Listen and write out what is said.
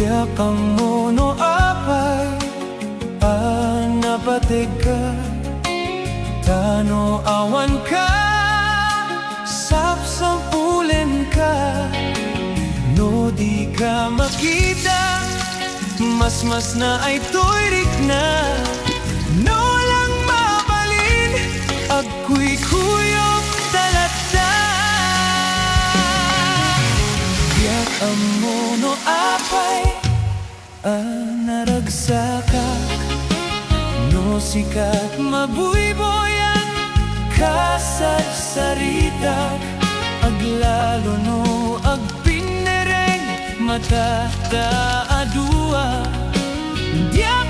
Diyak ang mono apay napatig ka Tano awan ka Sapsampulin ka No di ka makita Mas na ay tuirik na No lang mabalin Agkuy kuyok talata Diyak ang mono apay naragsakat No sikat mabuyboyan Kasat saritak Aglalo no agpinereng Mata ta adua Diyak